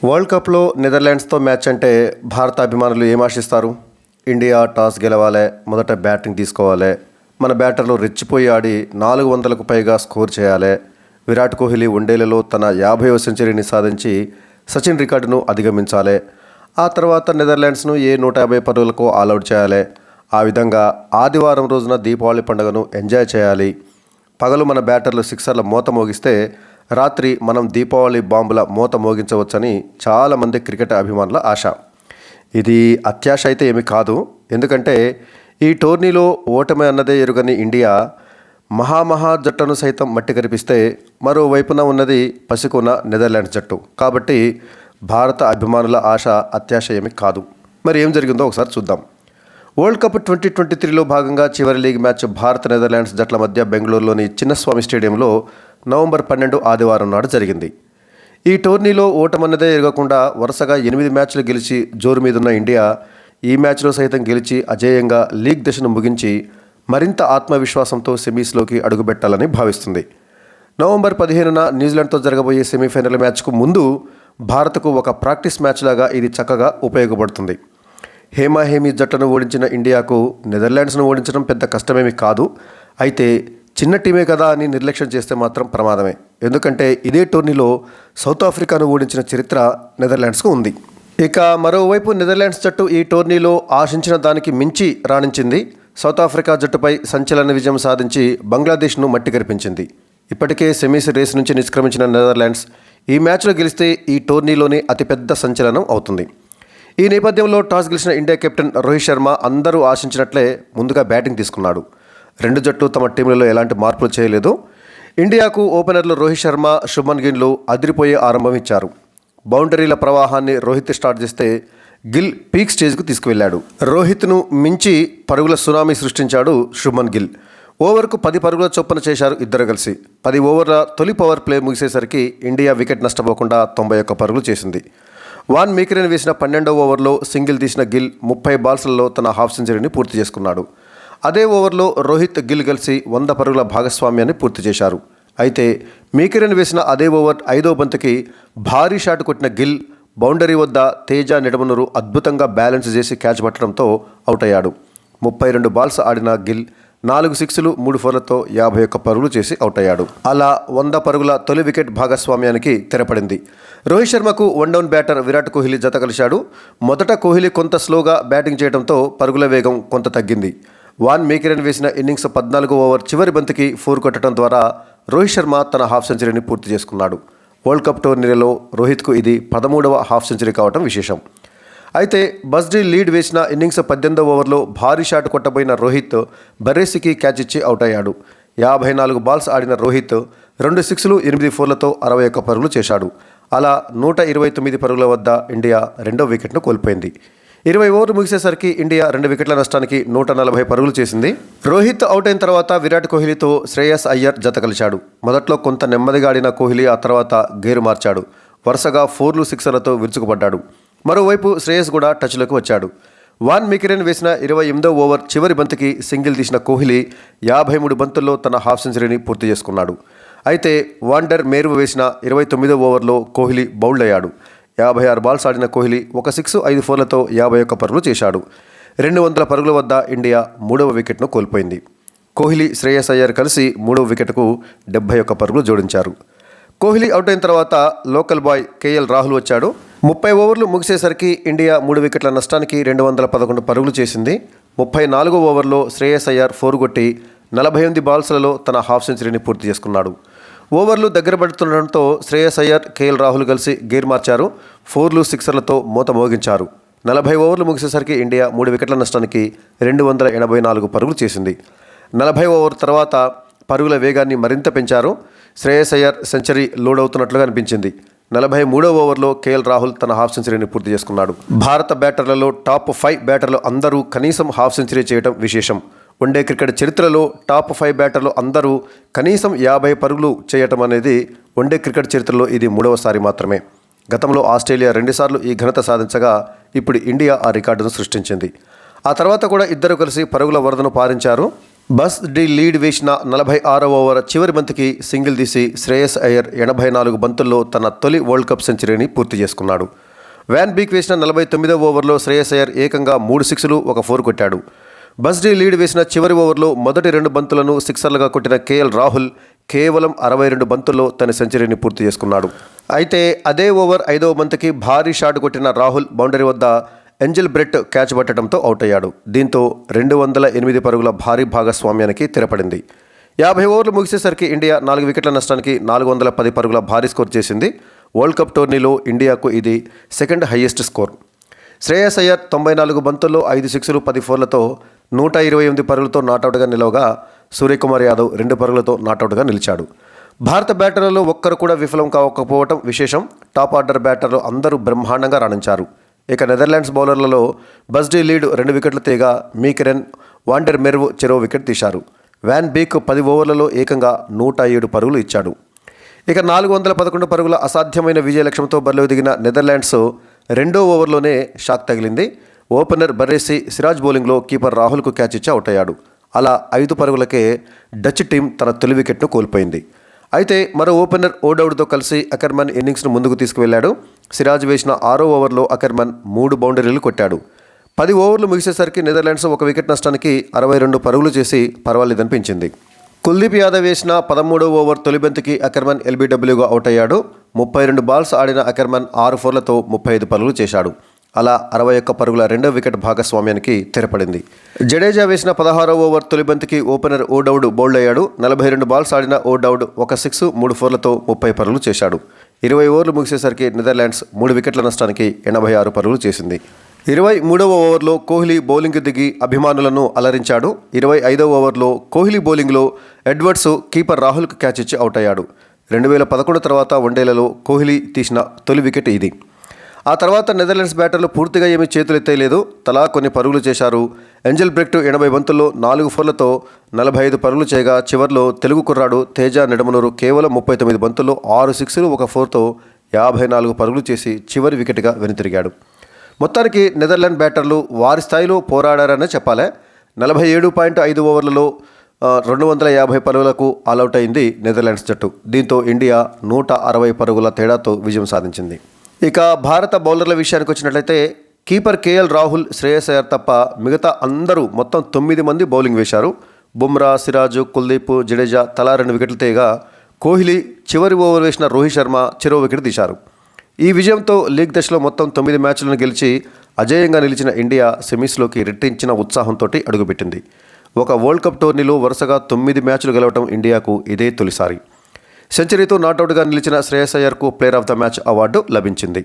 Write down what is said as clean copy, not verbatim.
World కప్లో నెదర్లాండ్స్తో match అంటే భారత అభిమానులు ఏం ఆశిస్తారు? ఇండియా టాస్ గెలవాలి, మొదట బ్యాటింగ్ తీసుకోవాలి, మన బ్యాటర్లు రెచ్చిపోయి ఆడి 400కు పైగా స్కోర్ చేయాలి, విరాట్ కోహ్లీ వన్డేలలో తన 50వ సెంచరీని సాధించి సచిన్ రికార్డును అధిగమించాలి, ఆ తర్వాత నెదర్లాండ్స్ను 150 పరుగులకు ఆల్అవుట్ చేయాలి, ఆ విధంగా ఆదివారం రోజున దీపావళి పండుగను ఎంజాయ్ చేయాలి, పగలు మన బ్యాటర్లు సిక్సర్ల మోత మోగిస్తే రాత్రి మనం దీపావళి బాంబుల మోత మోగించవచ్చని చాలామంది క్రికెట్ అభిమానుల ఆశ. ఇది అత్యాశ అయితే ఏమీ కాదు. ఎందుకంటే ఈ టోర్నీలో ఓటమి అన్నదే ఎరుగని ఇండియా మహా జట్టును సైతం మట్టి కరిపిస్తే మరోవైపున ఉన్నది పసికొన నెదర్లాండ్స్ జట్టు. కాబట్టి భారత అభిమానుల ఆశ అత్యాశ ఏమీ కాదు. మరి ఏం జరిగిందో ఒకసారి చూద్దాం. వరల్డ్ కప్ 2023లో భాగంగా చివరి లీగ్ మ్యాచ్ భారత్ నెదర్లాండ్స్ జట్ల మధ్య బెంగళూరులోని చిన్నస్వామి స్టేడియంలో నవంబర్ 12 ఆదివారం నాడు జరిగింది. ఈ టోర్నీలో ఓటమన్నదే ఎరగకుండా వరుసగా 8 మ్యాచ్లు గెలిచి జోరు మీదున్న ఇండియా ఈ మ్యాచ్లో సైతం గెలిచి అజేయంగా లీగ్ దశను ముగించి మరింత ఆత్మవిశ్వాసంతో సెమీస్లోకి అడుగుపెట్టాలని భావిస్తుంది. నవంబర్ 15న న్యూజిలాండ్తో జరగబోయే సెమీఫైనల్ మ్యాచ్కు ముందు భారత్కు ఒక ప్రాక్టీస్ మ్యాచ్ లాగా ఇది చక్కగా ఉపయోగపడుతుంది. హేమీ జట్టును ఓడించిన ఇండియాకు నెదర్లాండ్స్ను ఓడించడం పెద్ద కష్టమేమీ కాదు. అయితే చిన్న టీమే కదా అని నిర్లక్ష్యం చేస్తే మాత్రం ప్రమాదమే. ఎందుకంటే ఇదే టోర్నీలో సౌత్ ఆఫ్రికాను ఓడించిన చరిత్ర నెదర్లాండ్స్కు ఉంది. ఇక మరోవైపు నెదర్లాండ్స్ జట్టు ఈ టోర్నీలో ఆశించిన దానికి మించి రాణించింది. సౌత్ ఆఫ్రికా జట్టుపై సంచలన విజయం సాధించి బంగ్లాదేశ్ను మట్టి కరిపించింది. ఇప్పటికే సెమీస్ రేస్ నుంచి నిష్క్రమించిన నెదర్లాండ్స్ ఈ మ్యాచ్లో గెలిస్తే ఈ టోర్నీలోనే అతిపెద్ద సంచలనం అవుతుంది. ఈ నేపథ్యంలో టాస్ గెలిచిన ఇండియా కెప్టెన్ రోహిత్ శర్మ అందరూ ఆశించినట్లే ముందుగా బ్యాటింగ్ తీసుకున్నాడు. రెండు జట్లు తమ టీంలలో ఎలాంటి మార్పులు చేయలేదు. ఇండియాకు ఓపెనర్లు రోహిత్ శర్మ, శుభ్మన్ గిల్లు అదిరిపోయే ఆరంభం ఇచ్చారు. బౌండరీల ప్రవాహాన్ని రోహిత్ స్టార్ట్ చేస్తే గిల్ పీక్ స్టేజ్కు తీసుకువెళ్లాడు. రోహిత్ను మించి పరుగుల సునామీ సృష్టించాడు శుభ్మన్ గిల్. ఓవర్కు 10 పరుగుల చొప్పున చేశారు ఇద్దరు కలిసి. 10 ఓవర్ల తొలి పవర్ ప్లే ముగిసేసరికి ఇండియా వికెట్ నష్టపోకుండా 91 పరుగులు చేసింది. వాన్ మీకరెన్ వేసిన 12వ ఓవర్లో సింగిల్ తీసిన గిల్ 30 బాల్స్లలో తన హాఫ్ సెంచరీని పూర్తి చేసుకున్నాడు. అదే ఓవర్లో రోహిత్, గిల్ కలిసి 100 పరుగుల భాగస్వామ్యాన్ని పూర్తి చేశారు. అయితే మీకరెన్ వేసిన అదే ఓవర్ 5వ బంతికి భారీ షాట్ కొట్టిన గిల్ బౌండరీ వద్ద తేజ నిడమనూరు అద్భుతంగా బ్యాలెన్స్ చేసి క్యాచ్ పట్టడంతో అవుట్ అయ్యాడు. 32 బాల్స్ ఆడిన గిల్ 4 సిక్స్లు 3 ఫోర్లతో 51 పరుగులు చేసి అవుట్ అయ్యాడు. అలా 100 పరుగుల తొలి వికెట్ భాగస్వామ్యానికి తెరపడింది. రోహిత్ శర్మకు వన్డౌన్ బ్యాటర్ విరాట్ కోహ్లీ జత కలిశాడు. మొదట కోహ్లీ కొంత స్లోగా బ్యాటింగ్ చేయడంతో పరుగుల వేగం కొంత తగ్గింది. వాన్ మీకరెన్ వేసిన ఇన్నింగ్స్ 14వ ఓవర్ చివరి బంతికి 4 కొట్టడం ద్వారా రోహిత్ శర్మ తన హాఫ్ సెంచరీని పూర్తి చేసుకున్నాడు. వరల్డ్ కప్ టోర్నీలో రోహిత్కు ఇది 13వ హాఫ్ సెంచరీ కావడం విశేషం. అయితే బస్డీ లీడ్ వేసిన ఇన్నింగ్స్ 18వ ఓవర్లో భారీ షాట్ కొట్టబోయిన రోహిత్ బరేసికి క్యాచ్ ఇచ్చి అవుట్ అయ్యాడు. 54 బాల్స్ ఆడిన రోహిత్ 2 సిక్స్లు 8 ఫోర్లతో 61 పరుగులు చేశాడు. అలా 129 పరుగుల వద్ద ఇండియా 2వ వికెట్ను కోల్పోయింది. 20 ఓవర్లు ముగిసేసరికి ఇండియా 2 వికెట్ల నష్టానికి 140 పరుగులు చేసింది. రోహిత్ అవుట్ అయిన తర్వాత విరాట్ కోహ్లీతో శ్రేయస్ అయ్యర్ జత కలిశాడు. మొదట్లో కొంత నెమ్మదిగా ఆడిన కోహ్లీ ఆ తర్వాత గేరు మార్చాడు. వరుసగా 4లు 6లతో విరుచుకుపడ్డాడు. మరోవైపు శ్రేయస్ కూడా టచ్లోకి వచ్చాడు. వాన్ మీకరెన్ వేసిన 28వ ఓవర్ చివరి బంతికి సింగిల్ తీసిన కోహ్లీ 53 బంతుల్లో తన హాఫ్ సెంచరీని పూర్తి చేసుకున్నాడు. అయితే వాండర్ మేరు వేసిన 29వ ఓవర్లో కోహ్లీ బౌల్డ్ అయ్యాడు. 56 బాల్స్ ఆడిన కోహ్లీ 1 సిక్స్ 5 ఫోర్లతో 51 పరుగులు చేశాడు. 200 పరుగుల వద్ద ఇండియా 3వ వికెట్ను కోల్పోయింది. కోహ్లీ, శ్రేయస్ అయ్యర్ కలిసి 3వ వికెట్కు 71 పరుగులు జోడించారు. కోహ్లీ అవుట్ అయిన తర్వాత లోకల్ బాయ్ కేఎల్ రాహుల్ వచ్చాడు. 30 ఓవర్లు ముగిసేసరికి ఇండియా 3 వికెట్ల నష్టానికి 211 పరుగులు చేసింది. 34వ ఓవర్లో శ్రేయస్ అయ్యర్ 4 కొట్టి 48 బాల్స్లలో తన హాఫ్ సెంచరీని పూర్తి చేసుకున్నాడు. ఓవర్లు దగ్గర పడుతుండడంతో శ్రేయస్ అయ్యర్, కేఎల్ రాహుల్ కలిసి గేర్ మార్చారు. 4లు 6లతో మోత మోగించారు. 40 ఓవర్లు ముగిసేసరికి ఇండియా 3 వికెట్ల నష్టానికి 284 పరుగులు చేసింది. 40వ ఓవర్ తర్వాత పరుగుల వేగాన్ని మరింత పెంచారు. శ్రేయస్ అయ్యర్ సెంచరీ లోడ్ అవుతున్నట్లుగా అనిపించింది. 43వ ఓవర్లో కేఎల్ రాహుల్ తన హాఫ్ సెంచరీని పూర్తి చేసుకున్నాడు. భారత బ్యాటర్లలో టాప్ 5 బ్యాటర్లు అందరూ కనీసం హాఫ్ సెంచరీ చేయడం విశేషం. వన్డే క్రికెట్ చరిత్రలో టాప్ 5 బ్యాటర్లు అందరూ కనీసం 50 పరుగులు చేయటం అనేది వన్డే క్రికెట్ చరిత్రలో ఇది 3వసారి మాత్రమే. గతంలో ఆస్ట్రేలియా 2 సార్లు ఈ ఘనత సాధించగా ఇప్పుడు ఇండియా ఆ రికార్డును సృష్టించింది. ఆ తర్వాత కూడా ఇద్దరు కలిసి పరుగుల వరదను పారించారు. బస్ డి లీడ్ వేసిన 46వ ఓవర్ చివరి బంతికి సింగిల్ తీసి శ్రేయస్ అయ్యర్ 84 బంతుల్లో తన తొలి వరల్డ్ కప్ సెంచరీని పూర్తి చేసుకున్నాడు. వ్యాన్ బీక్ వేసిన 49వ ఓవర్లో శ్రేయస్ అయ్యర్ ఏకంగా 3 సిక్స్లు ఒక 4 కొట్టాడు. బస్ డి లీడ్ వేసిన చివరి ఓవర్లో మొదటి 2 బంతులను సిక్సర్లుగా కొట్టిన కేఎల్ రాహుల్ కేవలం 62 బంతుల్లో తన సెంచరీని పూర్తి చేసుకున్నాడు. అయితే అదే ఓవర్ 5వ బంతికి భారీ షాట్ కొట్టిన రాహుల్ బౌండరీ వద్ద ఏంజెల్ బ్రెట్ క్యాచ్ పట్టడంతో అవుట్ అయ్యాడు. దీంతో 208 పరుగుల భారీ భాగస్వామ్యానికి తెరపడింది. 50 ఓవర్లు ముగిసేసరికి ఇండియా 4 వికెట్ల నష్టానికి 410 పరుగుల భారీ స్కోర్ చేసింది. వరల్డ్ కప్ టోర్నీలో ఇండియాకు ఇది second highest score. Shreyas Iyer 94 బంతుల్లో 5 సిక్స్లు 10 ఫోర్లతో 128 పరుగులతో నాటౌట్గా నిలవగా సూర్యకుమార్ యాదవ్ 2 పరుగులతో నాటౌట్గా నిలిచాడు. భారత బ్యాటర్లలో ఒక్కరు కూడా విఫలం కావకపోవడం విశేషం. టాప్ ఆర్డర్ బ్యాటర్లు అందరూ బ్రహ్మాండంగా రాణించారు. ఇక నెదర్లాండ్స్ బౌలర్లలో బస్డీ లీడ్ 2 వికెట్లు తీగా మీకెరెన్, వాండర్ మెర్వ్ చెరో వికెట్ తీశారు. వ్యాన్ బీక్ 10 ఓవర్లలో ఏకంగా 107 పరుగులు ఇచ్చాడు. ఇక 411 పరుగుల అసాధ్యమైన విజయ లక్ష్యంతో బరిలో దిగిన నెదర్లాండ్స్ 2వ ఓవర్లోనే షాక్ తగిలింది. ఓపెనర్ బర్రేసి సిరాజ్ బౌలింగ్లో కీపర్ రాహుల్కు క్యాచ్ ఇచ్చి అవుట్ అయ్యాడు. అలా 5 పరుగులకే డచ్ టీం తన తొలి వికెట్ను కోల్పోయింది. అయితే మరో ఓపెనర్ ఓడౌడ్తో కలిసి అకర్మన్ ఇన్నింగ్స్ను ముందుకు తీసుకువెళ్లాడు. సిరాజ్ వేసిన 6వ ఓవర్లో అకర్మన్ 3 బౌండరీలు కొట్టాడు. 10 ఓవర్లు ముగిసేసరికి నెదర్లాండ్స్ 1 వికెట్ నష్టానికి 62 పరుగులు చేసి పర్వాలేదనిపించింది. కుల్దీప్ యాదవ్ వేసిన 13వ ఓవర్ తొలి బంతికి అకర్మన్ ఎల్బీడబ్ల్యూగా అవుట్ అయ్యాడు. 32 బాల్స్ ఆడిన అకర్మన్ 6 ఫోర్లతో 35 పరుగులు చేశాడు. అలా 61 పరుగుల 2వ వికెట్ భాగస్వామ్యానికి తెరపడింది. జడేజా వేసిన 16వ ఓవర్ తొలి బంతికి ఓపెనర్ ఓడౌడ్ బౌల్డ్ అయ్యాడు. 42 బాల్స్ ఆడిన ఓడౌడ్ 1 సిక్స్ 3 ఫోర్లతో 30 పరుగులు చేశాడు. 20 ఓవర్లు ముగిసేసరికి నెదర్లాండ్స్ 3 వికెట్ల నష్టానికి 86 పరుగులు చేసింది. 23వ ఓవర్లో కోహ్లీ బౌలింగ్ దిగి అభిమానులను అలరించాడు. 25వ ఓవర్లో కోహ్లీ బౌలింగ్లో ఎడ్వర్డ్స్ కీపర్ రాహుల్కు క్యాచ్ ఇచ్చి అవుట్ అయ్యాడు. 2011 తర్వాత వన్డేలలో కోహ్లీ తీసిన తొలి వికెట్ ఇది. ఆ తర్వాత నెదర్లాండ్స్ బ్యాటర్లు పూర్తిగా ఏమీ చేతులెత్తేయలేదు. తలా కొన్ని పరుగులు చేశారు. ఏంజెల్ బ్రెట్ 80 బంతుల్లో 4 ఫోర్లతో 45 పరుగులు చేయగా చివర్లో తెలుగు కుర్రాడు తేజ నెడమనూరు కేవలం 39 బంతుల్లో 6 సిక్స్లు 1 ఫోర్తో 54 పరుగులు చేసి చివరి వికెట్గా వెనుతిరిగాడు. మొత్తానికి నెదర్లాండ్ బ్యాటర్లు వారి స్థాయిలో పోరాడారనే చెప్పాలి. 47.5 ఓవర్లలో 250 పరుగులకు ఆలౌట్ అయింది నెదర్లాండ్స్ జట్టు. దీంతో ఇండియా 160 పరుగుల తేడాతో విజయం సాధించింది. ఇక భారత బౌలర్ల విషయానికి వచ్చినట్లయితే కీపర్ కేఎల్ రాహుల్, శ్రేయస్ అయ్యర్ తప్ప మిగతా అందరూ మొత్తం 9 మంది బౌలింగ్ వేశారు. బుమ్రా, సిరాజ్, కుల్దీప్, జడేజా తలా 2 వికెట్లు తీయగా కోహ్లీ చివరి ఓవర్ వేసిన రోహిత్ శర్మ చెరో వికెట్ తీశారు. ఈ విజయంతో లీగ్ దశలో మొత్తం 9 మ్యాచ్లను గెలిచి అజేయంగా నిలిచిన ఇండియా సెమీస్లోకి రెట్టించిన ఉత్సాహంతో అడుగుపెట్టింది. ఒక వరల్డ్ కప్ టోర్నీలో వరుసగా 9 మ్యాచ్లు గెలవడం ఇండియాకు ఇదే తొలిసారి. సెంచరీతో నాటౌట్గా నిలిచిన శ్రేయస్ అయ్యర్కు player of the match award లభించింది.